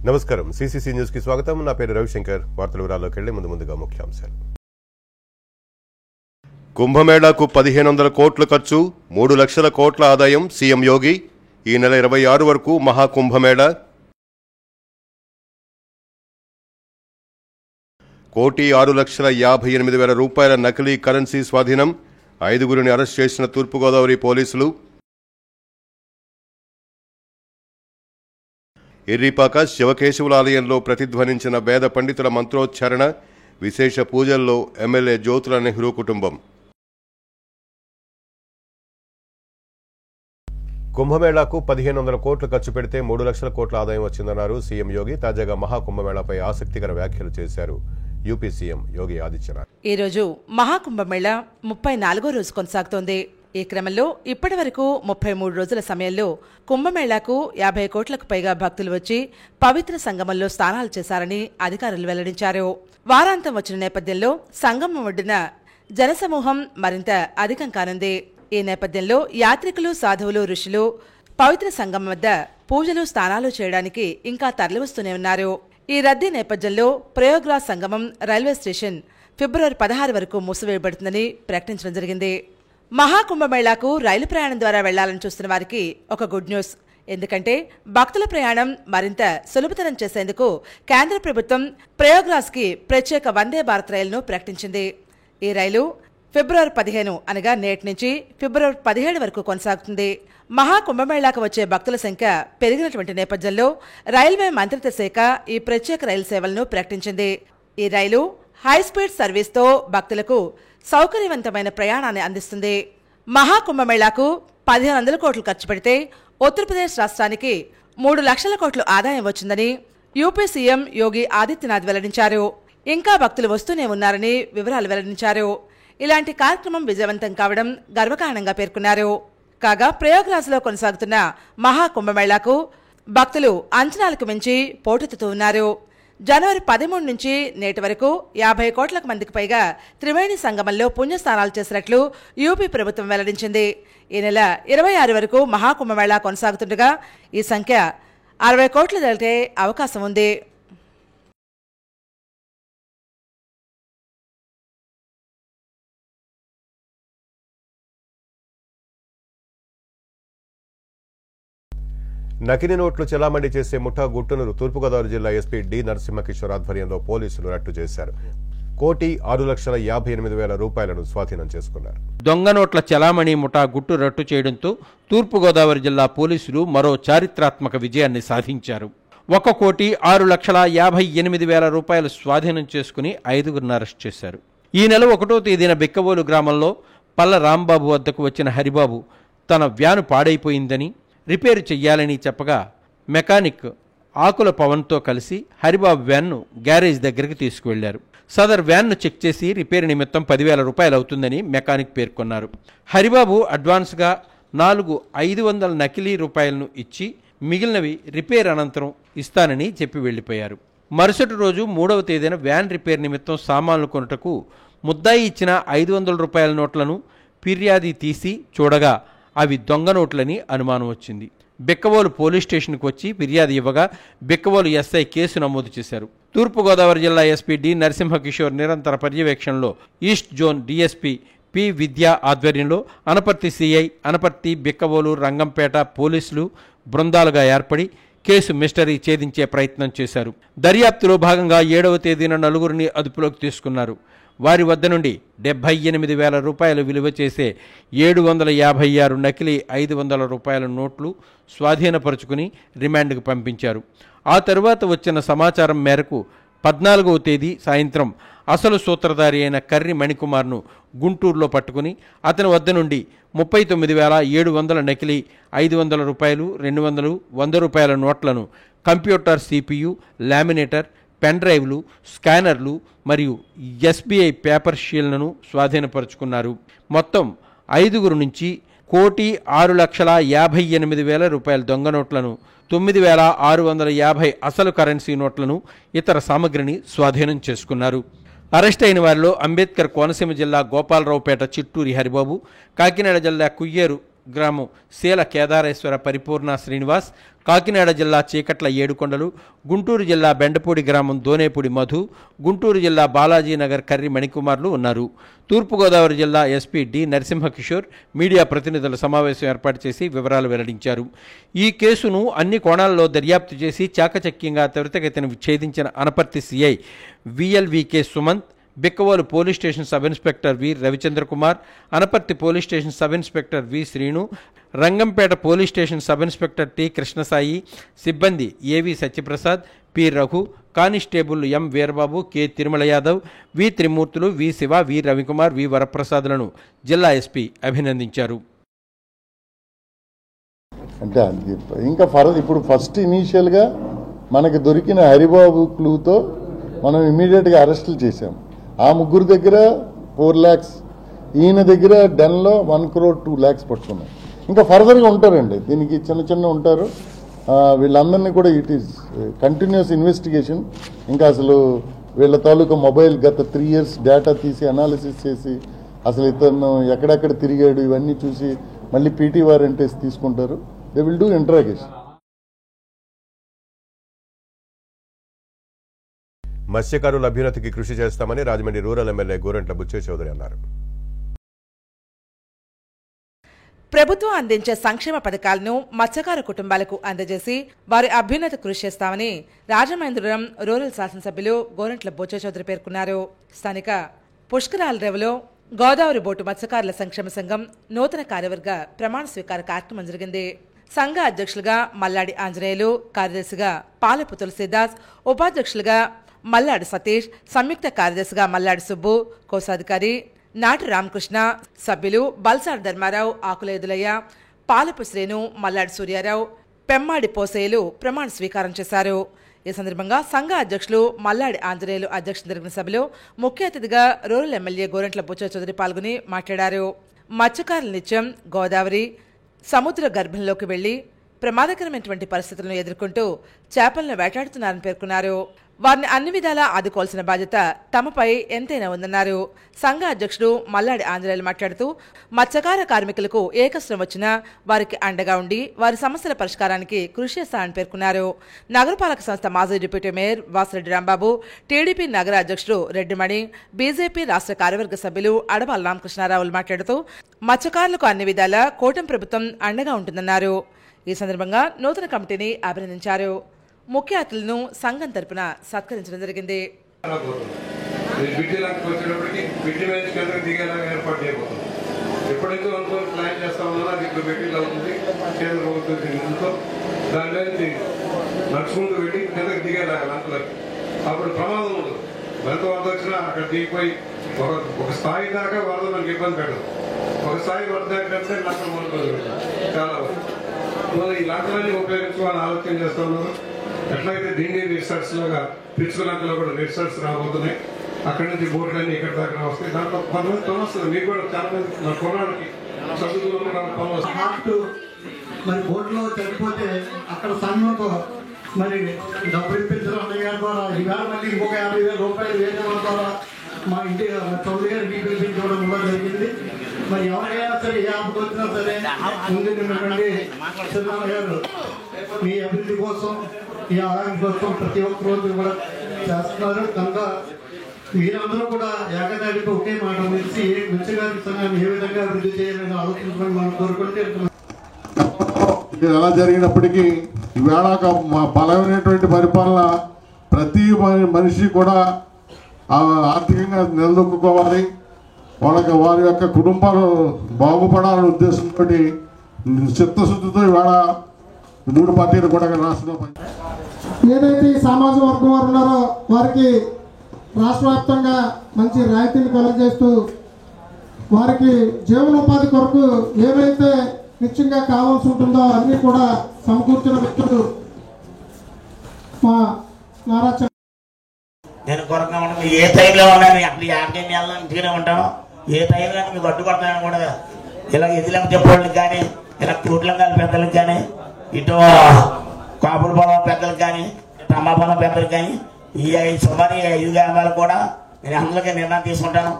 నమస్కారం CCC news కి స్వాగతం. నా పేరు రవిశంకర్. వార్తల వివరాల్లోకి వెళ్లే ముందుగా ముఖ్యాంశాలు. కుంభమేళాకు 1500 కోట్ల ఖర్చు, 3 లక్షల కోట్ల ఆదాయం సీఎం యోగి. ఈ నెల 26 వరకు మహాకుంభమేళా. 1,06,58,000 రూపాయల నకిలీ కరెన్సీ స్వాధీనం. 5గురిని అరెస్ట్ చేసిన తూర్పుగోదావరి పోలీసులు. ఎర్రిపాక శివకేశవుల ఆలయంలో ప్రతిధ్వనించిన వేద పండితుల మంత్రోచ్చారణ. విశేష పూజల్లో ఎమ్మెల్యే జ్యోతుల నెహ్రూ కుటుంబం. కుంభమేళాకు 1500 కోట్లు ఖర్చు పెడితే 3 లక్షల కోట్ల ఆదాయం వచ్చిందన్నారు సీఎం యోగి. తాజాగా మహాకుంభమేళాపై ఆసక్తికర వ్యాఖ్యలు చేశారు యూపీ సీఎం యోగి ఆదిత్యనాథ్. ఈ రోజు మహాకుంభమేళా 34వ రోజు కొనసాగుతోంది. ఈ క్రమంలో ఇప్పటి వరకు 33 రోజుల సమయంలో కుంభమేళాకు 50 కోట్లకు పైగా భక్తులు వచ్చి పవిత్ర సంగమంలో స్నానాలు చేశారని అధికారులు వెల్లడించారు. వారాంతం వచ్చిన నేపథ్యంలో సంగమం ఒడ్డున జనసమూహం మరింత అధికం కానుంది. ఈ నేపథ్యంలో యాత్రికులు, సాధువులు, ఋషులు పవిత్ర సంగమం వద్ద పూజలు, స్నానాలు చేయడానికి ఇంకా తరలివస్తూనే ఉన్నారు. ఈ రద్దీ నేపథ్యంలో ప్రయాగ్రాజ్ సంగమం రైల్వే స్టేషన్ ఫిబ్రవరి 16 వరకు మూసివేయబడుతుందని ప్రకటించడం జరిగింది. మహాకుంభమేళాకు రైలు ప్రయాణం ద్వారా వెళ్లాలని చూస్తున్న వారికి ఒక గుడ్ న్యూస్. ఎందుకంటే భక్తుల ప్రయాణం మరింత సులభతరం చేసేందుకు కేంద్ర ప్రభుత్వం ప్రయాగ్రాజ్కి ప్రత్యేక వందే భారత్ రైలును ప్రకటించింది. ఈ రైలు ఫిబ్రవరి 15 అనగా నేటి నుంచి ఫిబ్రవరి 17 వరకు కొనసాగుతుంది. మహాకుంభమేళాకు వచ్చే భక్తుల సంఖ్య పెరిగినటువంటి నేపథ్యంలో రైల్వే మంత్రిత్వ శాఖ ఈ ప్రత్యేక రైలు సేవలను ప్రకటించింది. ఈ రైలు హైస్పీడ్ సర్వీస్తో భక్తులకు సౌకర్యవంతమైన ప్రయాణాన్ని అందిస్తుంది. మహాకుంభమేళాకు 1500 కోట్లు ఖర్చు పెడితే ఉత్తరప్రదేశ్ రాష్ట్రానికి 3 లక్షల కోట్లు ఆదాయం వచ్చిందని యూపీ సీఎం యోగి ఆదిత్యనాథ్ వెల్లడించారు. ఇంకా భక్తులు వస్తూనే ఉన్నారని వివరాలు వెల్లడించారు. ఇలాంటి కార్యక్రమం విజయవంతం కావడం గర్వకారణంగా పేర్కొన్నారు. కాగా ప్రయాగ్రాజ్లో కొనసాగుతున్న మహాకుంభమేళాకు భక్తులు అంచనాలకు మించి పోటెత్తుతూ ఉన్నారు. జనవరి 13 నుంచి నేటి వరకు 50 కోట్ల మందికి పైగా త్రివేణి సంగమంలో పుణ్యస్నానాలు చేసినట్లు యూపీ ప్రభుత్వం వెల్లడించింది. ఈ నెల 26 వరకు మహాకుంభమేళా కొనసాగుతుండగా ఈ సంఖ్య 60 కోట్లు దాటే అవకాశం ఉంది. నకిలీ నోట్లు చెలామణి చేసే ముఠా గుట్టును తూర్పుగోదావరి జిల్లా ఎస్పీ డి నరసింహకిషోర్ ఆధ్వర్యంలో పోలీసులు రట్టు చేశారు. 1,06,58,000 రూపాయలను స్వాధీనం చేసుకున్నారు. దొంగ నోట్ల చెలామణి ముఠా గుట్టు రట్టు చేయడంతో తూర్పుగోదావరి జిల్లా పోలీసులు మరో చారిత్రాత్మక విజయాన్ని సాధించారు. 1,06,58,000 రూపాయలు స్వాధీనం చేసుకుని 5గురిని అరెస్ట్ చేశారు. ఈ నెల 1వ తేదీన బిక్కవోలు గ్రామంలో పల్ల రాంబాబు వద్దకు వచ్చిన హరిబాబు తన వ్యాను పాడైపోయిందని రిపేరు చెయ్యాలని చెప్పగా మెకానిక్ ఆకుల పవన్తో కలిసి హరిబాబు వ్యాన్ను గ్యారేజ్ దగ్గరికి తీసుకువెళ్లారు. సదర్ వ్యాన్ను చెక్ చేసి రిపేరు నిమిత్తం 10,000 రూపాయలు అవుతుందని మెకానిక్ పేర్కొన్నారు. హరిబాబు అడ్వాన్స్గా 4 500 నకిలీ రూపాయలను ఇచ్చి మిగిలినవి రిపేర్ అనంతరం ఇస్తానని చెప్పి వెళ్లిపోయారు. మరుసటి రోజు 3వ తేదీన వ్యాన్ రిపేర్ నిమిత్తం సామాన్లు కొనుటకు ముద్దాయి ఇచ్చిన 500 రూపాయల నోట్లను ఫిర్యాది తీసి చూడగా అవి దొంగ నోట్లని అనుమానం వచ్చింది. బిక్కవోలు పోలీస్ స్టేషన్కు వచ్చి ఫిర్యాదు ఇవ్వగా బిక్కవోలు ఎస్ఐ కేసు నమోదు చేశారు. తూర్పుగోదావరి జిల్లా ఎస్పీ డి నరసింహకిషోర్ నిరంతర పర్యవేక్షణలో ఈస్ట్ జోన్ డీఎస్పీ పి విద్యా ఆధ్వర్యంలో అనపర్తి సిఐ, అనపర్తి, బిక్కవోలు, రంగంపేట పోలీసులు బృందాలుగా ఏర్పడి కేసు మిస్టరీ ఛేదించే ప్రయత్నం చేశారు. దర్యాప్తులో భాగంగా 7వ తేదీన 4గురిని అదుపులోకి తీసుకున్నారు. వారి వద్ద నుండి 78,000 రూపాయలు విలువ చేసే 756 నకిలీ 500 రూపాయల నోట్లు స్వాధీనపరుచుకుని రిమాండ్కు పంపించారు. ఆ తరువాత వచ్చిన సమాచారం మేరకు 14వ తేదీ సాయంత్రం అసలు సూత్రధారి అయిన కర్రి మణికుమార్ను గుంటూరులో పట్టుకుని అతని వద్ద నుండి 39,700 నకిలీ 500 రూపాయలు, 200, 100 రూపాయల నోట్లను, కంప్యూటర్, CPU, లామినేటర్, పెన్ డ్రైవ్లు, స్కానర్లు మరియు ఎస్బీఐ పేపర్ షీల్లను స్వాధీనపరుచుకున్నారు. మొత్తం 5గురు నుంచి 1,06,58,000 రూపాయల దొంగ నోట్లను, 9,650 అసలు కరెన్సీ నోట్లను, ఇతర సామగ్రిని స్వాధీనం చేసుకున్నారు. అరెస్ట్ అయిన వారిలో అంబేద్కర్ కోనసీమ జిల్లా గోపాలరావుపేట చిట్టూరి హరిబాబు, కాకినాడ జిల్లా కుయ్యేరు గ్రామం శీల కేదారేశ్వర పరిపూర్ణ శ్రీనివాస్, కాకినాడ జిల్లా చీకట్ల ఏడుకొండలు, గుంటూరు జిల్లా బెండపూడి గ్రామం దోనేపూడి మధు, గుంటూరు జిల్లా బాలాజీనగర్ కర్రి మణికుమార్లు ఉన్నారు. తూర్పుగోదావరి జిల్లా ఎస్పీ డి నరసింహకిషోర్ మీడియా ప్రతినిధుల సమావేశం ఏర్పాటు చేసి వివరాలు వెల్లడించారు. ఈ కేసును అన్ని కోణాల్లో దర్యాప్తు చేసి చాకచక్యంగా త్వరితగతిన ఛేదించిన Anaparthi CI VLVK Sumanth, Bikkavolu police station sub inspector V Ravichandra Kumar, Anaparthi police station sub inspector V Srinu, Rangampeta police station sub inspector T Krishnasai, సిబ్బంది AV Satyaprasad, P Raghu, constable M Veerababu, K Tirumala Yadav, V Trimurthulu, V Siva, V Ravikumar, V వరప్రసాద్లను జిల్లా ఎస్పీ అభినందించారు. అంటే ఇంకా ఇప్పుడు ఫస్ట్ ఇనీషియల్గా మనకి దొరికిన హరిబాబు క్లూతో మనం ఇమీడియట్గా అరెస్టులు చేశాం. ఆ ముగ్గురు దగ్గర 4 lakhs, ఈయన దగ్గర డెన్లో 1 crore 2 lakhs పట్టుకున్నాం. ఇంకా ఫర్దర్గా ఉంటారండి, దీనికి చిన్న ఉంటారు. వీళ్ళందరినీ కూడా ఇట్ ఈస్ కంటిన్యూస్ ఇన్వెస్టిగేషన్. ఇంకా అసలు వీళ్ళ తాలూకా మొబైల్ గత 3 years డేటా తీసి అనాలిసిస్ చేసి అసలు ఇతను ఎక్కడెక్కడ తిరిగాడు ఇవన్నీ చూసి మళ్ళీ పీటీ వారెంట్ తీసుకుంటారు. They will do interrogation. మత్స్యకారుల అభ్యున్నతికి కృషి చేస్తామని రాజమండ్రి రూరల్ ఎమ్మెల్యే గోరంట్ల బుచ్చయ్య చౌదరి అన్నారు. ప్రభుత్వం అందించే సంక్షేమ పథకాలను మత్స్యకారు కుటుంబాలకు అందజేసి వారి అభ్యున్నతి కృషి చేస్తామని రాజమహేంద్రవరం రూరల్ శాసనసభ్యులు గోరంట్ల బుచ్చయ్య చౌదరి పేర్కొన్నారు. స్థానిక పుష్కరాల రేవులో గోదావరి బోటు మత్స్యకారుల సంక్షేమ సంఘం నూతన కార్యవర్గ ప్రమాణ స్వీకార కార్యక్రమం జరిగింది. సంఘ అధ్యక్షులుగా మల్లాడి ఆంజనేయులు, కార్యదర్శిగా పాలపు తులసీదాస్, ఉపాధ్యక్షులుగా మల్లాడి సతీష్, సంయుక్త కార్యదర్శిగా మల్లాడి సుబ్బు, కోశాధికారి నాటి రామకృష్ణ, సభ్యులు బల్సాడు ధర్మారావు, ఆకుల ఎదులయ్య, పాలపు శ్రేణు, మల్లాడి సూర్యారావు, పెమ్మాడి పోసేయులు ప్రమాణ స్వీకారం చేశారు. ఈ సందర్భంగా సంఘ అధ్యక్షులు మల్లాడి ఆంజనేయులు అధ్యక్షత జరిగిన సభలో ముఖ్య అతిథిగా రూరల్ ఎమ్మెల్యే గోరంట్ల బుచ్చయ్య చౌదరి పాల్గొని మాట్లాడారు. మత్స్యకారుల నిత్యం గోదావరి సముద్ర గర్భంలోకి వెళ్లి ప్రమాదకరమైనటువంటి పరిస్థితులను ఎదుర్కొంటూ చేపలను వేటాడుతున్నారని పేర్కొన్నారు. వారిని అన్ని విధాలా ఆదుకోవాల్సిన బాధ్యత తమపై ఎంతైనా ఉందన్నారు. సంఘ అధ్యక్షుడు మల్లాడి ఆంజనేయులు మాట్లాడుతూ మత్స్యకార కార్మికులకు ఏ కష్టం వచ్చినా వారికి అండగా ఉండి వారి సమస్యల పరిష్కారానికి కృషి చేస్తారని పేర్కొన్నారు. నగరపాలక సంస్థ మాజీ deputy mayor Vasireddy Rambabu, TDP నగర అధ్యక్షుడు రెడ్డిమణి, బీజేపీ రాష్ట్ర కార్యవర్గ సభ్యులు అడపాల రామకృష్ణారావులు మాట్లాడుతూ మత్స్యకారులకు అన్ని విధాలా కూటమి ప్రభుత్వం అండగా ఉంటుందన్నారు. ఈ సందర్భంగా నూతన కమిటీని అభినందించారు. ముఖ్య అతిథులను సంఘం తరపున సత్కరించడం జరిగింది. ఎప్పుడైతే అనుకోని ప్లాన్ చేస్తా ఉన్నారో అది ఇప్పుడు పెట్టింగ్ అవుతుంది. కేంద్ర ప్రభుత్వం దాని మీద నడుచుకుంటూ పెట్టి కిందకి దిగేలాగా లంకలకు అప్పుడు ప్రమాదం ఉండదు. ఎంత వరద వచ్చినా అక్కడ దిగిపోయి ఒక స్థాయి దాకా వరద మనకి ఇబ్బంది పెట్టదు. ఒక స్థాయి వరద దాకా లంకలు మొదలు చాలా వరకు ఈ లంకలన్నీ ఉపయోగించుకోవాలని ఆలోచన చేస్తూ ఉన్నారు. ఎట్లయితే దీన్ని రిసార్ట్స్ లాగా పిచ్చుకులంకలో కూడా రిసార్ట్స్ రాబోతున్నాయి. అక్కడి నుంచి బోట్లన్నీ ఇక్కడ దాకా వస్తాయి. దాంట్లో కొంతమంది పని వస్తుంది. మీకు కూడా చాలా మంది నా కుర్రాడికి చదువులో కూడా పని వస్తుంది. మరి బోట్లో చనిపోతే అక్కడ సంఘంతో మరి డబ్బులు ఇప్పించడం అన్నయ్య గారి ద్వారా ఈవేళ మళ్ళీ ఇంకొక 50,000 రూపాయలు వేయడం ద్వారా మా ఇంటి చౌదరి గారికి పిలిపించడం కూడా జరిగింది. మరి ఎవరికైనా సరే ఏ ఆపద వచ్చినా సరే ముందు నిన్నటువంటి చిన్నాన్న గారు మీ అభివృద్ధి కోసం ఈ ఆరోగ్యం కోసం ప్రతి ఒక్క రోజు కూడా చేస్తున్నారు. కనుక మీరందరూ కూడా ఏకదాటితో ఒకే మాట తెలిసి మత్స్యకారుల సంఘాన్ని ఏ విధంగా అభివృద్ధి చేయాలని ఆలోచించమని మనం కోరుకుంటే ఇది ఎలా జరిగినప్పటికీ ఈవేళ మా బలమైనటువంటి పరిపాలన ప్రతి మనిషి కూడా ఆర్థికంగా నిలదొక్కుకోవాలి, వారి యొక్క కుటుంబాలు బాగుపడాలనే ఉద్దేశంతో చిత్తశుద్ధితో ఈవేళ 3 పార్టీలు కూడా రాష్ట్రంలో ఏదైతే ఈ సామాజిక వర్గం వారు ఉన్నారో వారికి రాష్ట్ర వ్యాప్తంగా మంచి రాయితీలు కలుగజేస్తూ వారికి జీవనోపాధి కొరకు ఏవైతే నిత్యంగా కావాల్సి ఉంటుందో అన్నీ కూడా సమకూర్చిన వ్యక్తులు మా నారా. నేను కొరగా ఉంటాను. ఏ టైంలో ఉన్నాను అప్పుడు 50 నెలలు ఇంటిగానే ఉంటాను. ఏ టైంలో మీకు అడ్డు కొడతాను కూడా ఇలా ఎదిలంక చెప్పేవాళ్ళకి కానీ ఇలా కూట్లంగాల పెద్దలకు కానీ ఇటు కాపుల పొలం పెద్దలకు కానీ తమ్మ పొలం పెద్దలకు కానీ ఈ సుమారు 5 గ్రామాలకు కూడా నేను అందరికీ నిర్ణయం తీసుకుంటాను.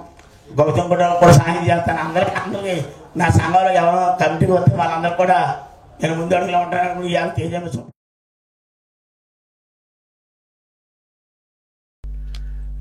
గౌతమ్ కూడా సహాయం చేస్తాను. అందరికీ నా సంఘంలో ఎవరో కమిటీకి వస్తే వాళ్ళందరూ కూడా నేను ముందు అడుగులో ఉంటాను. ఇవాళ తేజం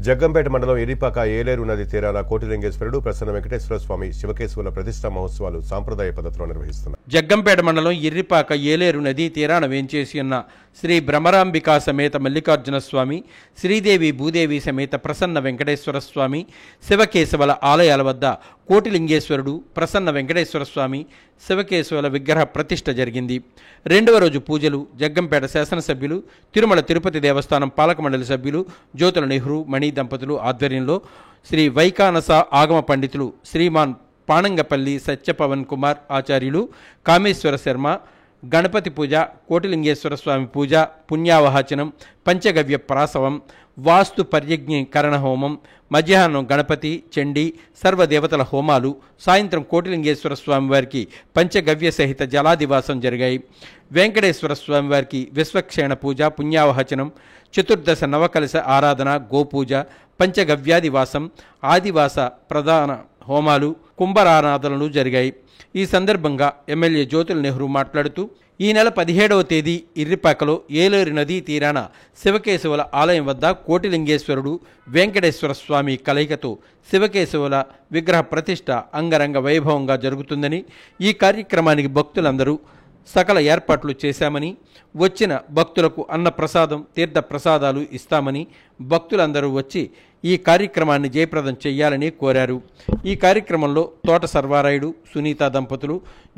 జగ్గంపేట మండలం ఇరిపాక ఏలేరు నది తీరాన కోటిలింగేశ్వరుడు, ప్రసన్న వెంకటేశ్వర స్వామి శివకేశవుల ప్రతిష్టా మహోత్సవాలు సాంప్రదాయ పద్ధతిలో నిర్వహిస్తున్నారు. జగ్గంపేట మండలం ఇర్రిపాక ఏలేరు నది తీరాన వేంచేసి ఉన్న శ్రీ భ్రమరాంబికా సమేత మల్లికార్జున స్వామి, శ్రీదేవి భూదేవి సమేత ప్రసన్న వెంకటేశ్వర స్వామి శివకేశవుల ఆలయాల వద్ద కోటిలింగేశ్వరుడు, ప్రసన్న వెంకటేశ్వర స్వామి శివకేశవుల విగ్రహ ప్రతిష్ఠ జరిగింది. రెండవ రోజు పూజలు జగ్గంపేట శాసనసభ్యులు, తిరుమల తిరుపతి దేవస్థానం పాలక మండలి సభ్యులు జ్యోతుల నెహ్రూ మణి దంపతులు ఆధ్వర్యంలో శ్రీ వైకానస ఆగమ పండితులు శ్రీమాన్ పాణంగపల్లి సత్యపవన్ కుమార్ ఆచార్యులు, కామేశ్వర శర్మ గణపతి పూజ, కోటిలింగేశ్వర స్వామి పూజ, పుణ్యావహచనం, పంచగవ్య ప్రాసవం, వాస్తు పర్యజ్ఞీకరణ హోమం, మధ్యాహ్నం గణపతి చండీ సర్వదేవతల హోమాలు, సాయంత్రం కోటిలింగేశ్వర స్వామివారికి పంచగవ్య సహిత జలాదివాసం జరిగాయి. వెంకటేశ్వర స్వామివారికి విశ్వక్షేణ పూజ, పుణ్యావహచనం, చతుర్దశ నవకలశ ఆరాధన, గోపూజ, పంచగవ్యాదివాసం, ఆదివాస ప్రధాన హోమాలు, కుంభరారాధనలు జరిగాయి. ఈ సందర్భంగా ఎమ్మెల్యే జ్యోతుల నెహ్రూ మాట్లాడుతూ ఈ నెల 17వ తేదీ ఇర్రిపాకలో ఏలేరు నదీ తీరాన శివకేశవుల ఆలయం వద్ద కోటిలింగేశ్వరుడు, వెంకటేశ్వర స్వామి కలయికతో శివకేశవుల విగ్రహ ప్రతిష్ఠ అంగరంగ వైభవంగా జరుగుతుందని, ఈ కార్యక్రమానికి భక్తులందరూ సకల ఏర్పాట్లు చేశామని, వచ్చిన భక్తులకు అన్నప్రసాదం, తీర్థ ప్రసాదాలు ఇస్తామని, భక్తులందరూ వచ్చి ఈ కార్యక్రమాన్ని జయప్రదం చేయాలని కోరారు. ఈ కార్యక్రమంలో తోట సర్వారాయుడు, సునీత దంపతులు,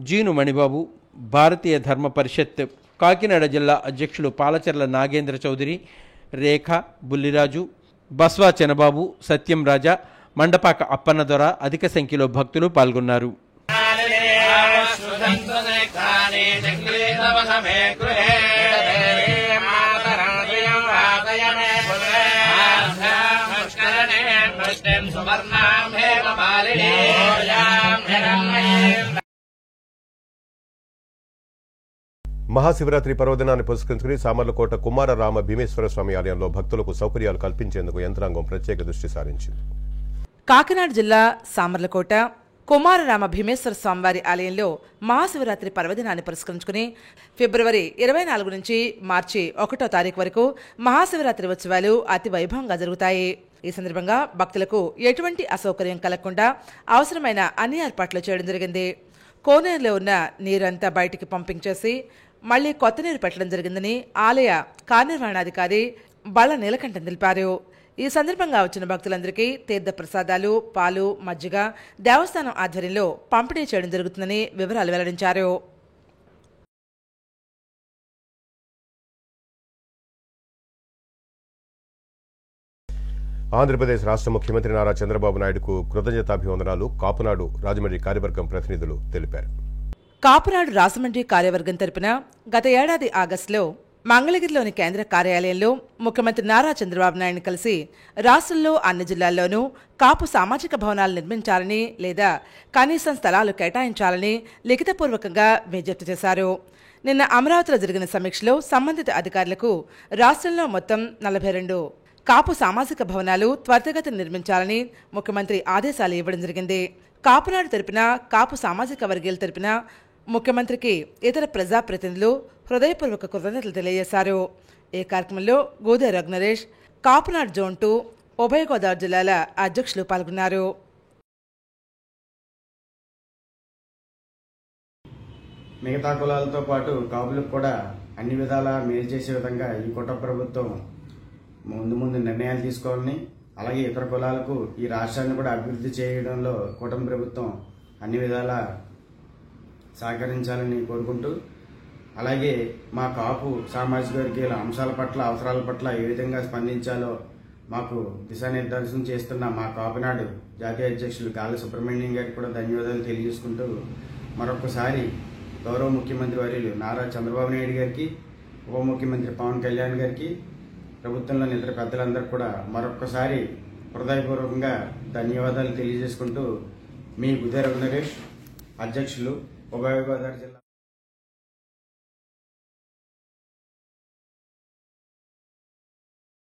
జీను మణిబాబు, భారతీయ ధర్మ పరిషత్ కాకినాడ జిల్లా అధ్యక్షులు పాలచెర్ల నాగేంద్ర చౌదరి, రేఖ, బుల్లిరాజు, బస్వా చెనబాబు, సత్యం రాజా, మండపాక అప్పన్నదొర అధిక సంఖ్యలో భక్తులు పాల్గొన్నారు. మహాశివరాత్రి పర్వదినాన్ని పురస్కరించుకుని సామర్లకోట కుమారరామ భీమేశ్వర స్వామి ఆలయంలో భక్తులకు సౌకర్యాలు కల్పించేందుకు యంత్రాంగం ప్రత్యేక దృష్టి సారించింది. కాకినాడ జిల్లా సామర్లకోట కుమారరామ భీమేశ్వర స్వామివారి ఆలయంలో మహాశివరాత్రి పర్వదినాన్ని పురస్కరించుకుని ఫిబ్రవరి 24 నుంచి మార్చి 1వ తారీఖు వరకు మహాశివరాత్రి ఉత్సవాలు అతి వైభవంగా జరుగుతాయి. ఈ సందర్భంగా భక్తులకు ఎటువంటి అసౌకర్యం కలగకుండా అవసరమైన అన్ని ఏర్పాట్లు చేయడం జరిగింది. కోనేరులో ఉన్న నీరంతా బయటికి పంపింగ్ చేసి మళ్లీ కొత్త నీరు పెట్టడం జరిగిందని ఆలయ కార్యనిర్వహణాధికారి బళ్ళ నీలకంఠన్ తెలిపారు. ఈ సందర్భంగా వచ్చిన భక్తులందరికీ తీర్థ ప్రసాదాలు, పాలు, మజ్జిగ దేవస్థానం ఆధ్వర్యంలో పంపిణీ చేయడం జరుగుతుందని వివరాలు వెల్లడించారు. ఆంధ్రప్రదేశ్ రాష్ట్ర ముఖ్యమంత్రి నారా చంద్రబాబు నాయుడుకు కృతజ్ఞతాభివందనాలు కాపునాడు రాజమండ్రి కార్యవర్గం ప్రతినిధులు తెలిపారు. కాపునాడు రాజమండ్రి కార్యవర్గం తరపున గత ఏడాది ఆగస్టులో మంగళగిరిలోని కేంద్ర కార్యాలయంలో ముఖ్యమంత్రి నారా చంద్రబాబు నాయుడుని కలిసి రాష్ట్రంలో అన్ని జిల్లాల్లోనూ కాపు సామాజిక భవనాలు నిర్మించాలని లేదా కనీసం స్థలాలు కేటాయించాలని లిఖితపూర్వకంగా విజ్ఞప్తి చేశారు. నిన్న అమరావతిలో జరిగిన సమీక్షలో సంబంధిత అధికారులకు రాష్ట్రంలో మొత్తం 42 కాపు సామాజిక భవనాలు త్వరితగతిన నిర్మించాలని ముఖ్యమంత్రి ఆదేశాలు ఇవ్వడం జరిగింది. కాపునాడు తరపున కాపు సామాజిక వర్గీయుల తరపున ముఖ్యమంత్రికి ఇతర ప్రజాప్రతినిధులు హృదయపూర్వక కృతజ్ఞతలు తెలియజేశారు. ఈ కార్యక్రమంలో గోదే రఘునరేష్, కాపునాడు జోన్ 2 ఉభయ గోదావరి జిల్లాల అధ్యక్షులు పాల్గొన్నారు. మిగతా కులాలతో పాటు కాపులకు కూడా అన్ని విధాలా మేలు చేసే విధంగా ఈ కుటుంబ ప్రభుత్వం ముందు నిర్ణయాలు తీసుకోవాలని, అలాగే ఇతర కులాలకు ఈ రాష్ట్రాన్ని కూడా అభివృద్ధి చేయడంలో కుటుంబ ప్రభుత్వం అన్ని విధాలా సహకరించాలని కోరుకుంటూ, అలాగే మా కాపు సామాజిక వర్గీయుల అంశాల పట్ల, అవసరాల పట్ల ఏ విధంగా స్పందించాలో మాకు దిశానిర్దేశం చేస్తున్న మా కాపునాడు జాతీయ అధ్యక్షులు గాలి సుబ్రహ్మణ్యం గారికి కూడా ధన్యవాదాలు తెలియజేసుకుంటూ, మరొకసారి గౌరవ ముఖ్యమంత్రి వర్యులు నారా చంద్రబాబు నాయుడు గారికి, ఉప ముఖ్యమంత్రి పవన్ కళ్యాణ్ గారికి, ప్రభుత్వంలోని ఇతర పెద్దలందరూ కూడా మరొకసారి హృదయపూర్వకంగా ధన్యవాదాలు తెలియజేసుకుంటూ, మీ గోదే రఘునరేష్, అధ్యక్షులు, ఉభయ గోదావరి జిల్లా.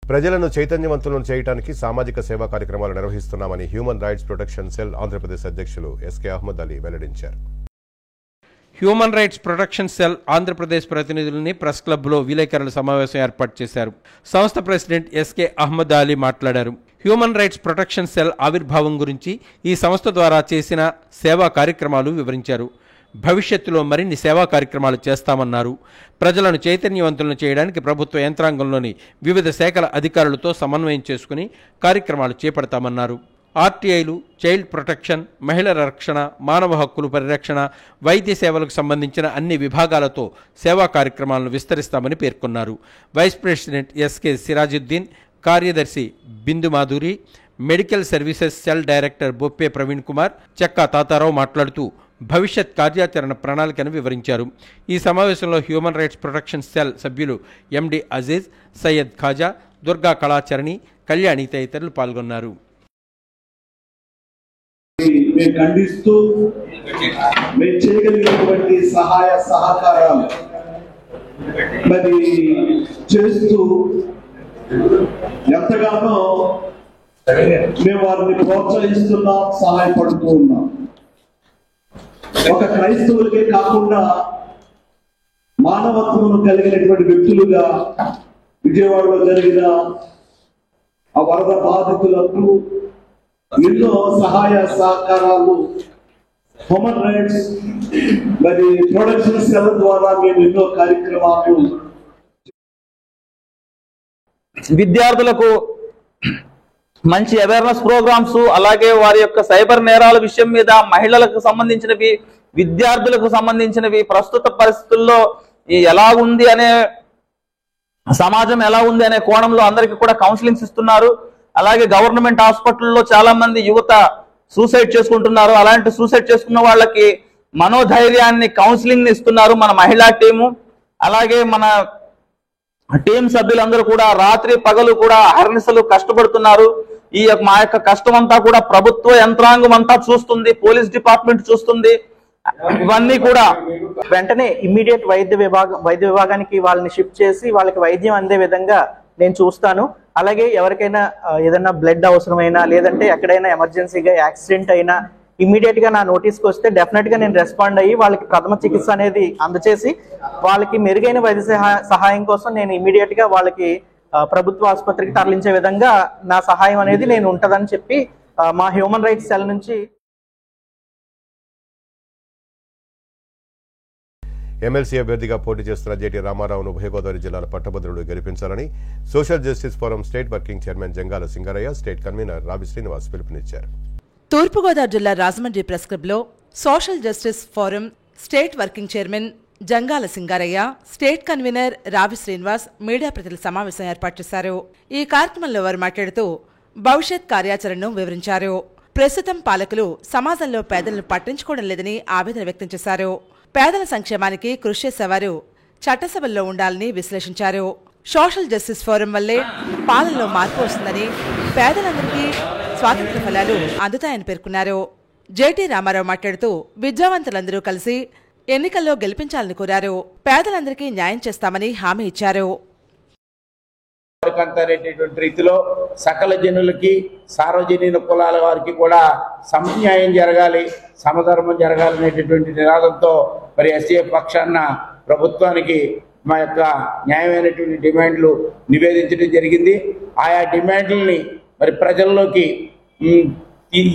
ప్రజలను చైతన్యవంతులను చేయడానికి సామాజిక సేవా కార్యక్రమాలు నిర్వహిస్తున్నామని human rights protection cell Andhra Pradesh అధ్యక్షులు ఎస్కే అహ్మద్ అలీ వెల్లడించారు. Human rights protection cell Andhra Pradesh ప్రతినిధులని ప్రెస్ క్లబ్లో విలేకరుల సమావేశం ఏర్పాటు చేశారు. సంస్థ ప్రెసిడెంట్ ఎస్కే అహ్మద్ అలీ మాట్లాడారు. హ్యూమన్ రైట్స్ ప్రొటెక్షన్ సెల్ ఆవిర్భావం గురించి, ఈ సంస్థ ద్వారా చేసిన సేవా కార్యక్రమాలు వివరించారు. భవిష్యత్తులో మరిన్ని సేవా కార్యక్రమాలు చేస్తామన్నారు. ప్రజలను చైతన్యవంతులను చేయడానికి ప్రభుత్వ యంత్రాంగంలోని వివిధ శాఖల అధికారులతో సమన్వయం చేసుకుని కార్యక్రమాలు చేపడతామన్నారు. ఆర్టీఐలు, చైల్డ్ ప్రొటెక్షన్, మహిళల రక్షణ, మానవ హక్కులు పరిరక్షణ, వైద్య సేవలకు సంబంధించిన అన్ని విభాగాలతో సేవా కార్యక్రమాలను విస్తరిస్తామని పేర్కొన్నారు. వైస్ ప్రెసిడెంట్ ఎస్కే సిరాజుద్దీన్, కార్యదర్శి Bindu Madhuri, medical services cell director Boppe Praveen Kumar, Chekka Tatarao మాట్లాడుతూ భవిష్యత్ కార్యాచరణ ప్రణాళికను వివరించారు. ఈ సమావేశంలో హ్యూమన్ రైట్స్ ప్రొటెక్షన్ సెల్ సభ్యులు ఎండి అజీజ్, సయ్యద్ ఖాజా, దుర్గా కళాచరణి, కళ్యాణి తదితరులు పాల్గొన్నారు. మేము ఖండిస్తూ మేము చేయగలిగినటువంటి సహాయ సహకారాలు మరి చేస్తూ ఎంతగానో మేము వారిని ప్రోత్సహిస్తున్నాం, సహాయపడుతూ ఉన్నాం. ఒక క్రైస్తవులకే కాకుండా మానవత్వము కలిగినటువంటి వ్యక్తులుగా విజయవాడలో జరిగిన ఆ వరద బాధితులకు ఎన్నో సహాయ సహకారాలు హ్యూమన్ రైట్స్ మరి ప్రొడక్షన్ సెల్ ద్వారా మేము ఎన్నో కార్యక్రమాలు విద్యార్థులకు మంచి అవేర్నెస్ ప్రోగ్రామ్స్, అలాగే వారి యొక్క సైబర్ నేరాల విషయం మీద, మహిళలకు సంబంధించినవి, విద్యార్థులకు సంబంధించినవి, ప్రస్తుత పరిస్థితుల్లో ఎలా ఉంది అనే సమాజం ఎలా ఉంది అనే కోణంలో అందరికీ కూడా కౌన్సిలింగ్స్ ఇస్తున్నారు. అలాగే గవర్నమెంట్ హాస్పిటల్లో చాలా మంది యువత సూసైడ్ చేసుకుంటున్నారు. అలాంటి సూసైడ్ చేసుకున్న వాళ్ళకి మనోధైర్యాన్ని, కౌన్సిలింగ్ ఇస్తున్నారు మన మహిళా టీము. అలాగే మన టీం సభ్యులందరూ కూడా రాత్రి పగలు కూడా అహర్నిశలు కష్టపడుతున్నారు. మా యొక్క కష్టం అంతా కూడా ప్రభుత్వ యంత్రాంగం అంతా చూస్తుంది, పోలీస్ డిపార్ట్మెంట్ చూస్తుంది. ఇవన్నీ కూడా వెంటనే ఇమ్మీడియట్ వైద్య విభాగానికి వాళ్ళని షిఫ్ట్ చేసి వాళ్ళకి వైద్యం అందే విధంగా నేను చూస్తాను. అలాగే ఎవరికైనా ఏదైనా బ్లడ్ అవసరమైనా, లేదంటే ఎక్కడైనా ఎమర్జెన్సీగా యాక్సిడెంట్ అయినా ఇమ్మీడియట్ గా నా నోటీస్కి వస్తే డెఫినెట్ గా నేను రెస్పాండ్ అయ్యి వాళ్ళకి ప్రథమ చికిత్స అనేది అందచేసి వాళ్ళకి మెరుగైన వైద్య సహాయం కోసం నేను ఇమ్మీడియట్ గా వాళ్ళకి ప్రభుత్వ ఆసుపత్రికి తరలించే విధంగా నా సహాయం అనేది నేను ఉంటదని చెప్పి మా హ్యూమన్ రైట్స్ సెల్ నుంచి. ఎమ్మెల్సీ అభ్యర్థిగా పోటీ చేస్తున్న జేటీ రామారావును ఉభయ గోదావరి జిల్లాల పట్టభద్రులు గెలిపించాలని social justice forum state working chairman Jangala Singarayya, state convener Ravi Srinivas పిలుపునిచ్చారు. తూర్పుగోదావరి జిల్లా రాజమండ్రి ప్రెస్ క్లబ్లో social justice forum state working chairman Jangala Singarayya, state convener Ravi Srinivas media ప్రతినిధుల సమావేశం ఏర్పాటు చేశారు. ఈ కార్యక్రమంలో వారు మాట్లాడుతూ భవిష్యత్ కార్యాచరణను వివరించారు. ప్రస్తుతం పాలకులు సమాజంలో పేదలను పట్టించుకోవడం లేదని ఆవేదన వ్యక్తం చేశారు. పేదల సంక్షేమానికి కృషి చేసేవారు చట్టసభల్లో ఉండాలని విశ్లేషించారు. సోషల్ జస్టిస్ ఫోరం వల్లే పాలనలో మార్పు వస్తుందని, పేదలందరికీ స్వాతంత్ర్య ఫలాలు అందుతాయని పేర్కొన్నారు. జేటీ రామారావు మాట్లాడుతూ విద్యావంతులందరూ కలిసి ఎన్నికల్లో గెలిపించాలని కోరారు. పేదలందరికీ న్యాయం చేస్తామని హామీ ఇచ్చారు. రీతిలో సకల జనులకి, సార్వజనీన కులాల వారికి కూడా సమన్యాయం జరగాలి, సమధర్మం జరగాలనేటటువంటి నినాదంతో మరి ఎస్ఏ పక్షాన ప్రభుత్వానికి మా యొక్క న్యాయమైనటువంటి డిమాండ్లు నివేదించడం జరిగింది. ఆయా డిమాండ్లని మరి ప్రజల్లోకి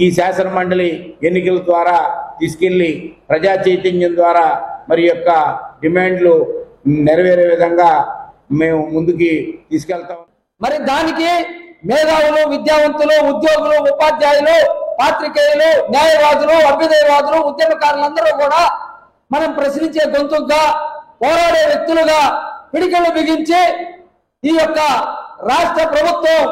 ఈ శాసన మండలి ఎన్నికల ద్వారా తీసుకెళ్లి ప్రజా చైతన్యం ద్వారా మరి యొక్క డిమాండ్లు నెరవేరే విధంగా మేము ముందుకి తీసుకెళ్తాం. మరి దానికి మేధావులు, విద్యావంతులు, ఉద్యోగులు, ఉపాధ్యాయులు, పాత్రికేయులు, న్యాయవాదులు, అభ్యుదయవాదులు, ఉద్యమకారులందరూ కూడా మనం ప్రశ్నించే గొంతుగా, పోరాడే వ్యక్తులుగా పిడికిళ్లు బిగించి ఈ యొక్క రాష్ట్ర ప్రభుత్వం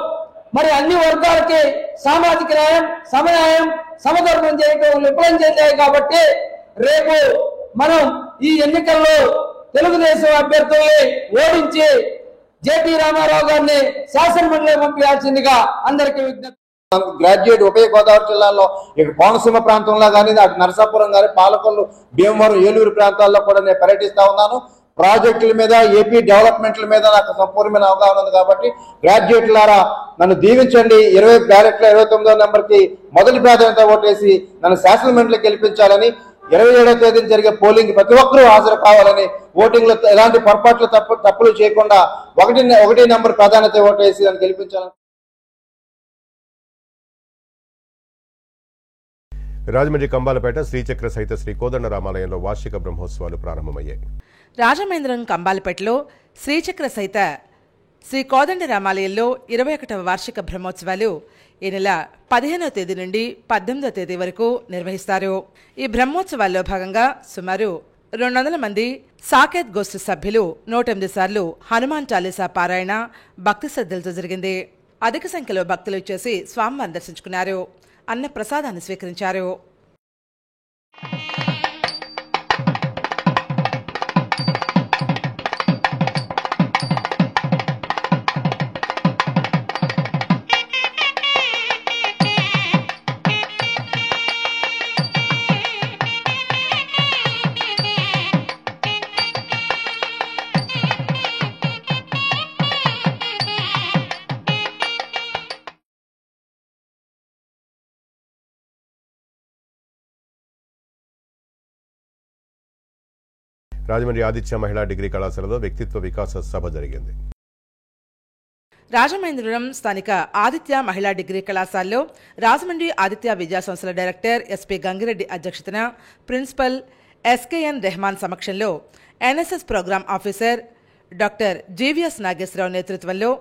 మరి అన్ని వర్గాలకి సామాజిక న్యాయం, సమన్యాయం, సమధర్మం చేయడం విఫలం చేశాయి. కాబట్టి రేపు మనం ఈ ఎన్నికల్లో తెలుగుదేశం అభ్యర్థుల్ని ఓడించి జేటీ రామారావు గారిని శాసనమండలి పంపించాల్సిందిగా అందరికీ విజ్ఞప్తి. గ్రాడ్యుయేట్ ఉభయ గోదావరి జిల్లాలో ఇక కోనసీమ ప్రాంతంలో కానీ, అటు నరసాపురం కానీ, పాలకొల్లు, భీమవరం, ఏలూరు ప్రాంతాల్లో కూడా నేను పర్యటిస్తా ఉన్నాను. ప్రాజెక్టుల మీద, ఏపీ డెవలప్మెంట్ల మీద నాకు సంపూర్ణమైన అవగాహన ఉంది. కాబట్టి గ్రాడ్యుయేట్లారా నన్ను దీవించండి. 20 బ్యాలెట్ల 29వ నెంబర్కి మొదటి ప్రాధాన్యత ఓటేసి నన్ను శాసనమండలికి గెలిపించాలని, 27వ తేదీన జరిగే పోలింగ్ ప్రతి ఒక్కరూ హాజరు కావాలని, ఓటింగ్ లో ఎలాంటి పొరపాట్లు తప్పులు చేయకుండా 1 నెంబర్ ప్రాధాన్యత ఓటేసి నన్ను గెలిపించాలని. రాజమండ్రి కంబాలపేట శ్రీచక్ర సహిత శ్రీ కోదండ రామాలయంలో వార్షిక బ్రహ్మోత్సవాలు ప్రారంభమయ్యాయి. రాజమహేంద్రం కంబాలపేటలో శ్రీచక్ర సహిత శ్రీ కోదండ రామాలయంలో 21వ వార్షిక బ్రహ్మోత్సవాలు ఈ నెల 15వ తేదీ నుండి 18వ తేదీ వరకు నిర్వహిస్తారు. ఈ బ్రహ్మోత్సవాల్లో భాగంగా సుమారు 200 మంది సాకేత్ గోష్ఠి సభ్యులు 108 సార్లు హనుమాన్ చాలీసా పారాయణ భక్తి శ్రద్ధలతో జరిగింది. అధిక సంఖ్యలో భక్తులు ఇచ్చేసి స్వామివారిని దర్శించుకున్నారు. అన్న ప్రసాదాన్ని స్వీకరించారు. రాజమండ్రి ఆదిత్య మహిళా డిగ్రీ కళాశాలలో వ్యక్తిత్వ వికాస సభ జరిగింది. రాజమహేంద్రవరం స్థానిక ఆదిత్య మహిళా డిగ్రీ కళాశాలలో రాజమండ్రి ఆదిత్య విద్యా సంస్థల డైరెక్టర్ ఎస్పీ గంగిరెడ్డి అధ్యక్షతన ప్రిన్సిపల్ ఎస్కేఎన్ రెహమాన్ సమక్షంలో NSS program officer doctor GVS Nageswararao నేతృత్వంలో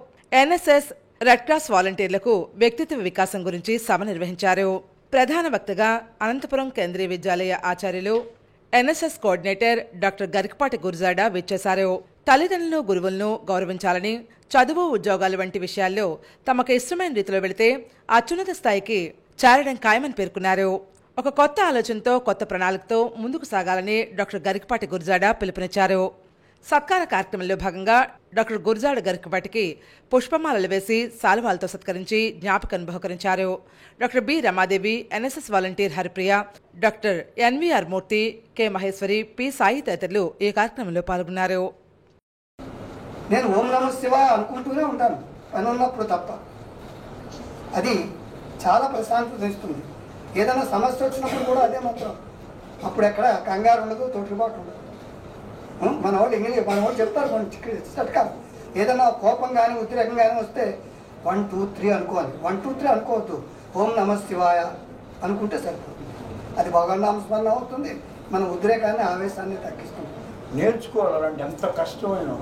ఎన్ఎస్ఎస్ రెడ్ క్రాస్ వాలంటీర్లకు వ్యక్తిత్వ వికాసం గురించి సభ నిర్వహించారు. ప్రధాన వక్తగా అనంతపురం కేంద్రీయ విద్యాలయ ఆచార్యులు NSS coordinator doctor Garikapati Gurajada విచ్చేశారు. తల్లిదండ్రులను, గురువులను గౌరవించాలని, చదువు, ఉద్యోగాలు వంటి విషయాల్లో తమకు ఇష్టమైన రీతిలో వెళితే అత్యున్నత స్థాయికి చేరడం ఖాయమని పేర్కొన్నారు. ఒక కొత్త ఆలోచనతో, కొత్త ప్రణాళికతో ముందుకు సాగాలని డాక్టర్ గరికపాటి గురుజాడ పిలుపునిచ్చారు. సత్కార కార్యక్రమంలో భాగంగా డాక్టర్ గురుజాడ గరికపాటికి పుష్పమాలలు వేసి శాలువాలతో సత్కరించి జ్ఞాపకం బహుకరించారు. Doctor B Ramadevi, NSS volunteer Haripriya, doctor NVR Murthy, K Maheswari, P Sai తదితరులు ఈ కార్యక్రమంలో పాల్గొన్నారు. నేను ఓం నమః శివాయ అనుకుంటూనే ఉంటాను పని ఉన్నప్పుడు తప్ప. అది చాలా ప్రశాంతత ఇస్తుంది. ఏదైనా సమస్య వచ్చినప్పుడు కూడా అదే మాత్రం. అప్పుడు ఎక్కడ కంగారు ఉండదు, తోటిబాటు ఉండదు. మన వాళ్ళు చెప్తారు కొన్ని చిట్కాలు. ఏదైనా కోపం కానీ ఉద్రేకం కానీ వస్తే 1 2 3 అనుకోవాలి. 1 2 3 అనుకోవద్దు. ఓం నమః శివాయ అనుకుంటే సరిపోతుంది. అది భగవన్నామస్మరణ అవుతుంది. మన ఉద్రేకాన్ని, ఆవేశాన్ని తగ్గిస్తుంది. నేర్చుకోవాలంటే ఎంత కష్టమైన.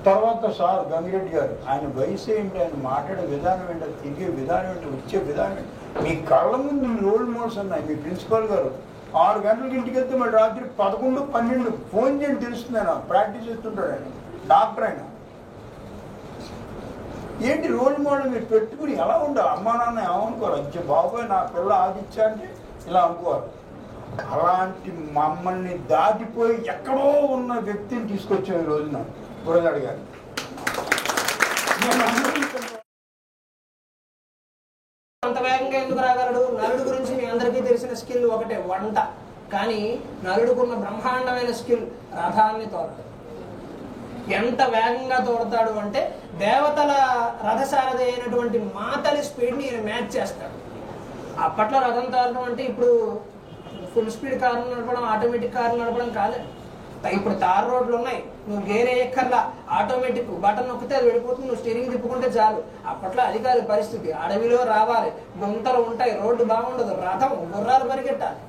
తర్వాత సార్ గంగిరెడ్డి గారు, ఆయన వయసు ఏంటి, ఆయన మాట్లాడే విధానం ఏంటి, తిరిగే విధానం ఏంటి, వచ్చే విధానం ఏంటి, మీ కళ్ళ ముందు రోల్ మోడల్స్ ఉన్నాయి. మీ ప్రిన్సిపల్ గారు 6 గంటలకి ఇంటికి వెళ్తే మళ్ళీ రాత్రి 11 12 ఫోన్ చేయండి తెలుస్తుంది. ఆయన ప్రాక్టీస్ చేస్తుంటాడు. ఆయన డాక్టర్. ఆయన ఏంటి రోల్ మోడల్ మీరు పెట్టుకుని ఎలా ఉండాలి? అమ్మా నాన్న ఏమనుకోవాలి? అచ్చే బాబోయ్ నా పిల్ల ఆదిత్య అంటే ఇలా అనుకోవాలి. అలాంటి మమ్మల్ని దాటిపోయి ఎక్కడో ఉన్న వ్యక్తిని తీసుకొచ్చాం ఈ రోజున గురజాడ గారు. అంత వేగంగా ఎందుకు రాగలడు? నలుడు గురించి మీ అందరికీ తెలిసిన స్కిల్ ఒకటే, వంట. కానీ నలుడుకున్న బ్రహ్మాండమైన స్కిల్ రథాన్ని తోడటం. ఎంత వేగంగా తోడతాడు అంటే దేవతల రథసారథి అయినటువంటి మాతలి స్పీడ్ని ఈయన మ్యాచ్ చేస్తాడు. అప్పట్లో రథం తోడటం అంటే ఇప్పుడు ఫుల్ స్పీడ్ కార్లు నడపడం, ఆటోమేటిక్ కార్లు నడపడం కాలేదు. ఇప్పుడు తార్ రోడ్లు ఉన్నాయి, నువ్వు గేర్ వేయక్కర్లా, ఆటోమేటిక్ బటన్ నొక్కితే అది వెళ్ళిపోతుంది, నువ్వు స్టీరింగ్ తిప్పుకుంటే చాలు. అప్పట్లో అది కాదు పరిస్థితి. అడవిలో రావాలి, గుంతలు ఉంటాయి, రోడ్డు బాగుండదు, రథం గుర్రాలు పరిగెట్టాలి.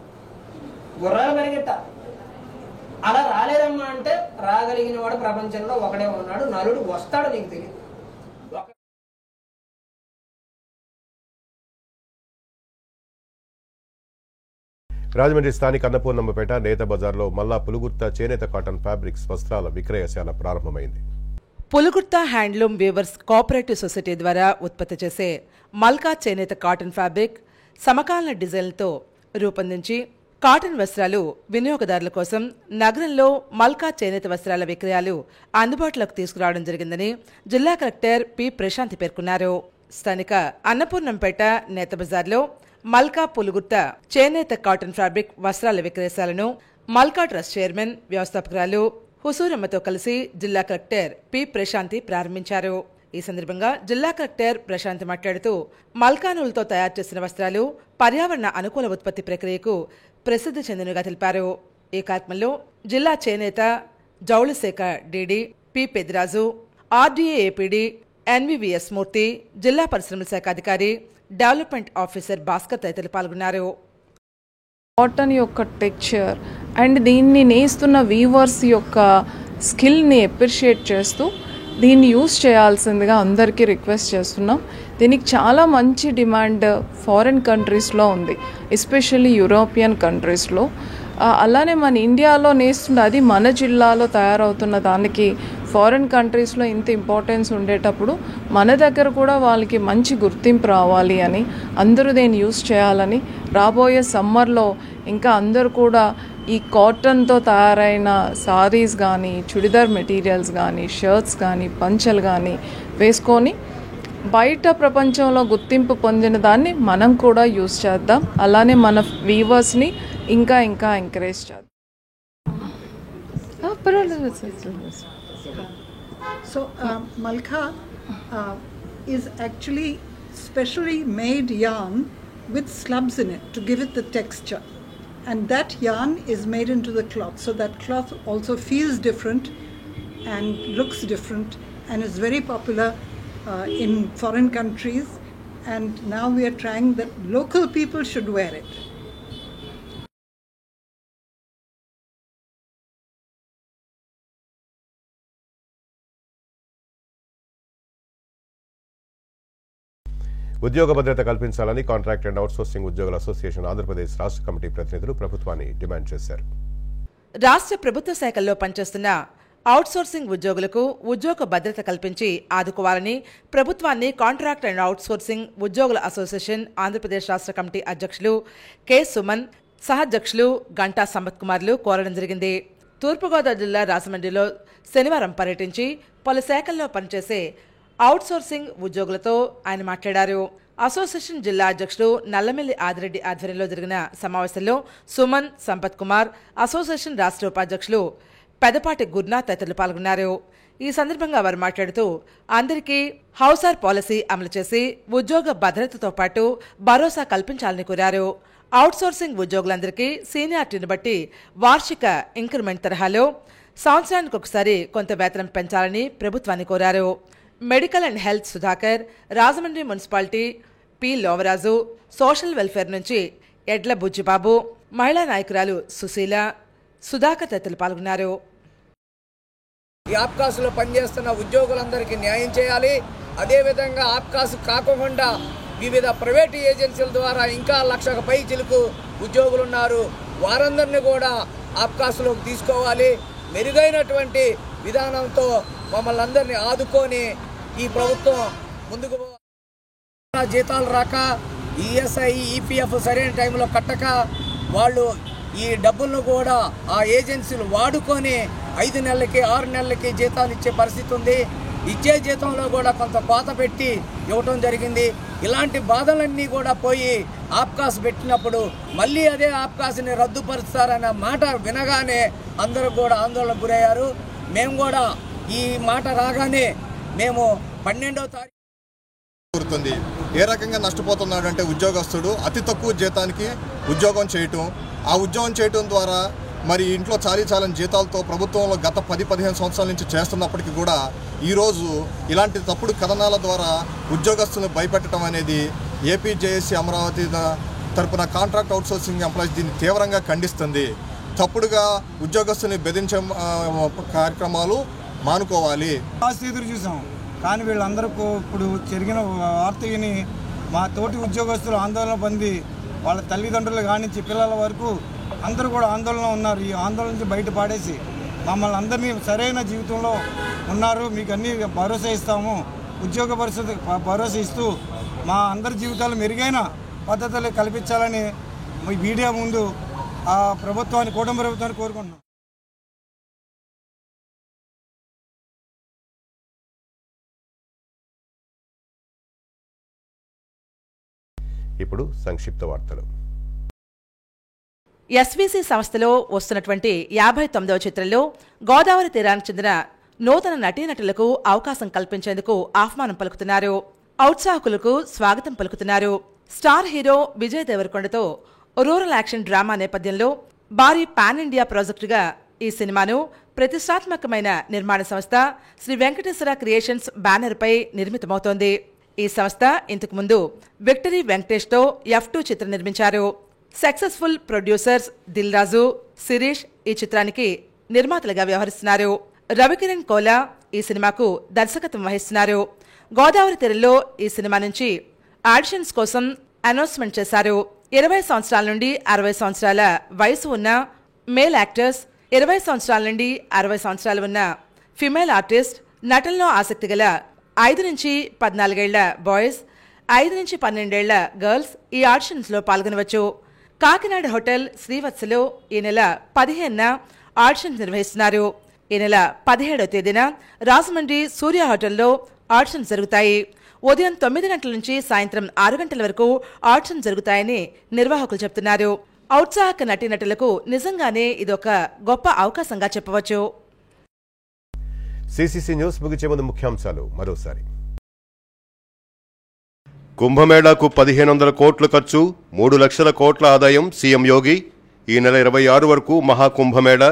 అలా రాలేదమ్మా అంటే రాగలిగిన వాడు ప్రపంచంలో ఒకడే ఉన్నాడు, నలుడు వస్తాడు, నీకు తెలియదు. రాజమండ్రి స్థానిక అన్నపూర్ణమ్మపేట నేత బజార్లో మల్లా పులుగుర్త చేనేత కాటన్ ఫ్యాబ్రిక్స్ వస్త్రాల విక్రయశాల ప్రారంభమైంది. Pulugurtha handloom weavers cooperative society ద్వారా ఉత్పత్తి చేసే మల్కా చేనేత కాటన్ ఫ్యాబ్రిక్ సమకాలీన డిజైన్లతో రూపొందించి కాటన్ వస్త్రాలు వినియోగదారుల కోసం నగరంలో మల్కా చేనేత వస్త్రాల విక్రయాలు అందుబాటులోకి తీసుకురావడం జరిగిందని జిల్లా కలెక్టర్ పి ప్రశాంతి పేర్కొన్నారు. స్థానిక అన్నపూర్ణంపేట నేత బజార్లో మల్కా పులుగుర్త చేనేత కాటన్ ఫ్యాబ్రిక్ వస్త్రాల విక్రయశాలను మల్కా ట్రస్ట్ చైర్మన్, వ్యవస్థాపకురాలు హుసూరమ్మతో కలిసి జిల్లా కలెక్టర్ పి ప్రశాంతి ప్రారంభించారు. ఈ సందర్భంగా జిల్లా కలెక్టర్ ప్రశాంతి మాట్లాడుతూ మల్కానూలుతో తయారు చేసిన వస్త్రాలు పర్యావరణ అనుకూల ఉత్పత్తి ప్రక్రియకు ప్రసిద్ధి చెందినగా తెలిపారు. ఈ కార్యక్రమంలో జిల్లా చేనేత జౌళి శాఖ DD P Peddiraju, RDA APD NVVS Murthy, జిల్లా పరిశ్రమల శాఖ అధికారి డెవలప్మెంట్ ఆఫీసర్ భాస్కర్ తదితరులు పాల్గొన్నారు. కాటన్ యొక్క టెక్స్చర్ అండ్ దీన్ని నేస్తున్న వీవర్స్ యొక్క స్కిల్ని అప్రిషియేట్ చేస్తూ దీన్ని యూజ్ చేయాల్సిందిగా అందరికీ రిక్వెస్ట్ చేస్తున్నాం. దీనికి చాలా మంచి డిమాండ్ ఫారిన్ కంట్రీస్లో ఉంది, ఎస్పెషల్లీ యూరోపియన్ కంట్రీస్లో. అలానే మన ఇండియాలో నేస్తున్న అది మన జిల్లాలో తయారవుతున్న దానికి ఫారిన్ కంట్రీస్లో ఇంత ఇంపార్టెన్స్ ఉండేటప్పుడు మన దగ్గర కూడా వాళ్ళకి మంచి గుర్తింపు రావాలి అని అందరూ దీన్ని యూజ్ చేయాలని, రాబోయే సమ్మర్లో ఇంకా అందరూ కూడా ఈ కాటన్తో తయారైన సారీస్ కానీ, చుడిదార్ మెటీరియల్స్ కానీ, షర్ట్స్ కానీ, పంచలు కానీ వేసుకొని బయట ప్రపంచంలో గుర్తింపు పొందిన దాన్ని మనం కూడా యూజ్ చేద్దాం. అలానే మన వీవర్స్ని ఇంకా ఇంకా ఎంకరేజ్ చేద్దాం. So Malka is actually specially made yarn with slubs in it to give it the texture, and that yarn is made into the cloth, so that cloth also feels different and looks different and is very popular in foreign countries, and now we are trying that local people should wear it. ఉద్యోగ భద్రత కల్పించాలని contract and outsourcing ఉద్యోగుల association Andhra Pradesh రాష్ట్ర committee ప్రతినిధులు ప్రభుత్వాన్ని demand చేశారు. రాష్ట్ర ప్రభుత్వ శాఖల్లో పనిచేస్తున్న అవుట్సోర్సింగ్ ఉద్యోగులకు ఉద్యోగ భద్రత కల్పించి ఆదుకోవాలని ప్రభుత్వాన్ని కాంట్రాక్ట్ అండ్ అవుట్సోర్సింగ్ ఉద్యోగుల అసోసియేషన్ ఆంధ్రప్రదేశ్ రాష్ట్ర కమిటీ అధ్యక్షులు కె సుమన్, సహాధ్యక్షులు గంటా సంపత్ కుమార్లు కోరడం జరిగింది. తూర్పుగోదావరి జిల్లా రాజమండ్రిలో శనివారం పర్యటించి పలు శాఖల్లో పనిచేసే అవుట్సోర్సింగ్ ఉద్యోగులతో ఆయన మాట్లాడారు. అసోసియేషన్ జిల్లా అధ్యక్షుడు నల్లమెల్లి ఆదిరెడ్డి ఆధ్వర్యంలో జరిగిన సమావేశంలో సుమన్, సంపత్ కుమార్, అసోసియేషన్ రాష్ట్ర ఉపాధ్యక్షులు పెదపాటి గురునాథ్ తదితరులు పాల్గొన్నారు. ఈ సందర్భంగా వారు మాట్లాడుతూ అందరికీ హౌసార్ పాలసీ అమలు చేసి ఉద్యోగ భద్రతతో పాటు భరోసా కల్పించాలని కోరారు. అవుట్సోర్సింగ్ ఉద్యోగులందరికీ సీనియారిటీని బట్టి వార్షిక ఇంక్రిమెంట్ తరహాలో సంవత్సరానికి ఒకసారి కొంత వేతనం పెంచాలని ప్రభుత్వాన్ని కోరారు. Medical and health Sudhakar, Rajahmundry municipality P Lovaraju, social welfare నుంచి ఎడ్ల బుజ్జిబాబు, మహిళా నాయకురాలు సుశీల, సుధాకర్ తదితరులు పాల్గొన్నారు. ఈ ఆప్కాసులో పనిచేస్తున్న ఉద్యోగులందరికీ న్యాయం చేయాలి. అదేవిధంగా ఆప్కాసు కాకుండా వివిధ ప్రైవేటు ఏజెన్సీల ద్వారా ఇంకా 1,00,000 పై చిలుకు ఉద్యోగులు ఉన్నారు. వారందరినీ కూడా ఆప్కాసులోకి తీసుకోవాలి. మెరుగైనటువంటి విధానంతో మమ్మల్ని అందరినీ ఆదుకొని ఈ ప్రభుత్వం ముందుకు పోవాలి. జీతాలు రాక, ఈఎస్ఐ, ఈపీఎఫ్ సరైన టైంలో కట్టక వాళ్ళు ఈ డబ్బులను కూడా ఆ ఏజెన్సీలు వాడుకొని 5 నెలలకి 6 నెలలకి జీతాలు ఇచ్చే పరిస్థితి ఉంది. ఇచ్చే జీతంలో కూడా కొంత కోత పెట్టి ఇవ్వటం జరిగింది. ఇలాంటి బాధలన్నీ కూడా పోయి ఆప్కాస్ పెట్టినప్పుడు మళ్ళీ అదే ఆప్కాస్ని రద్దుపరుస్తారన్న మాట వినగానే అందరూ కూడా ఆందోళనకు గురయ్యారు. మేము కూడా ఈ మాట రాగానే మేము 12వ తారీఖు కోరుతుంది. ఏ రకంగా నష్టపోతున్నాడు అంటే ఉద్యోగస్తుడు అతి తక్కువ జీతానికి ఉద్యోగం చేయటం, ఆ ఉద్యోగం చేయటం ద్వారా మరి ఇంట్లో చాలని జీతాలతో ప్రభుత్వంలో గత 10-15 సంవత్సరాల నుంచి చేస్తున్నప్పటికీ కూడా ఈరోజు ఇలాంటి తప్పుడు కథనాల ద్వారా ఉద్యోగస్తులను భయపెట్టడం అనేది ఏపీజేఏసీ అమరావతి తరపున కాంట్రాక్ట్ అవుట్సోర్సింగ్ ఎంప్లాయీస్ దీన్ని తీవ్రంగా ఖండిస్తుంది. తప్పుడుగా ఉద్యోగస్తుని బెదిరించే కార్యక్రమాలు మానుకోవాలి. ఎదురు చూసాం, కానీ వీళ్ళందరూ ఇప్పుడు జరిగిన వార్త విని మా తోటి ఉద్యోగస్తులు ఆందోళన పొంది వాళ్ళ తల్లిదండ్రులు కానించి పిల్లల వరకు అందరూ కూడా ఆందోళన ఉన్నారు. ఈ ఆందోళన నుంచి బయట పాడేసి మమ్మల్ని అందరినీ సరైన జీవితంలో ఉన్నారు, మీకు అన్ని భరోసా ఇస్తాము, ఉద్యోగ పరిస్థితి భరోసా ఇస్తూ మా అందరి జీవితాలు మెరుగైన పద్ధతులు కల్పించాలని మీడియా ముందు ఆ ప్రభుత్వాన్ని, కూటమి ప్రభుత్వాన్ని కోరుకుంటున్నాం. ఇప్పుడు సంక్షిప్త వార్తలు. ఎస్వీసీ సంస్థలో వస్తున్నటువంటి 59వ చిత్రంలో గోదావరి తీరానికి చెందిన నూతన నటీనటులకు అవకాశం కల్పించేందుకు ఆహ్వానం పలుకుతున్నారు. ఔత్సాహకులకు స్వాగతం పలుకుతున్నారు. స్టార్ హీరో విజయ్ దేవరకొండతో రూరల్ యాక్షన్ డ్రామా నేపథ్యంలో భారీ పాన్ ఇండియా ప్రాజెక్టుగా ఈ సినిమాను ప్రతిష్టాత్మకమైన నిర్మాణ సంస్థ శ్రీ వెంకటేశ్వర క్రియేషన్స్ బ్యానర్పై నిర్మితమవుతోంది. ఈ సంస్థ ఇంతకు ముందు విక్టరీ వెంకటేష్తో F2 చిత్రం నిర్మించారు. సక్సెస్ఫుల్ ప్రొడ్యూసర్స్ దిల్ రాజు, శిరీష్ ఈ చిత్రానికి నిర్మాతలుగా వ్యవహరిస్తున్నారు. రవికిరణ్ కోలా ఈ సినిమాకు దర్శకత్వం వహిస్తున్నారు. గోదావరి తీరంలో ఈ సినిమా నుంచి ఆడిషన్స్ కోసం అనౌన్స్మెంట్ చేశారు. 20 సంవత్సరాల నుండి 60 సంవత్సరాల వయసు ఉన్న మేల్ యాక్టర్స్, 20 సంవత్సరాల నుండి 60 సంవత్సరాలు ఉన్న ఫిమేల్ ఆర్టిస్ట్, నటనలో ఆసక్తి గల 5 నుంచి 14 ఏళ్ల బాయ్స్, 5 నుంచి 12 ఏళ్ల గర్ల్స్ ఈ ఆడిషన్స్లో పాల్గొనవచ్చు. కాకినాడ హోటల్ శ్రీవత్సలో ఈ నెల 15న ఆడిషన్స్ నిర్వహిస్తున్నారు. ఈ నెల 17వ తేదీన రాజమండ్రి సూర్య హోటల్లో ఆడిషన్స్ జరుగుతాయి. ఉదయం 9 గంటల నుంచి సాయంత్రం 6 గంటల వరకు ఆడిషన్స్ జరుగుతాయని నిర్వాహకులు చెబుతున్నారు. ఔత్సాహక నటీనటులకు నిజంగానే ఇదొక గొప్ప అవకాశంగా చెప్పవచ్చు. సిసిసి న్యూస్ ముగిచే ముందు ముఖ్యాంశాలు మరోసారి. కుంభమేళాకు 1500 కోట్లు ఖర్చు, 3 లక్షల కోట్ల ఆదాయం సీఎం యోగి. ఈ నెల 26 వరకు మహాకుంభమేళా.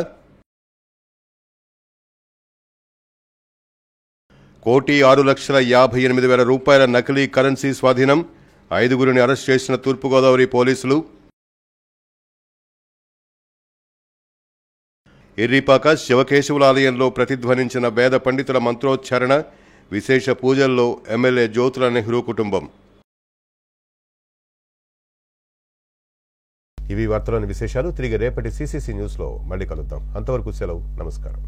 1,06,58,000 రూపాయల నకిలీ కరెన్సీ స్వాధీనం. 5గురిని అరెస్ట్ చేసిన తూర్పుగోదావరి పోలీసులు. ఎర్రిపాక శివకేశవుల ఆలయంలో ప్రతిధ్వనించిన వేద పండితుల మంత్రోచ్చారణ. విశేష పూజల్లో ఎమ్మెల్యే జ్యోతుల నెహ్రూ కుటుంబం. ఇవి వార్తలోని విశేషాలు. తిరిగి రేపటి సిసిసి న్యూస్లో మళ్ళీ కలుద్దాం. అంతవరకు సెలవు. నమస్కారం.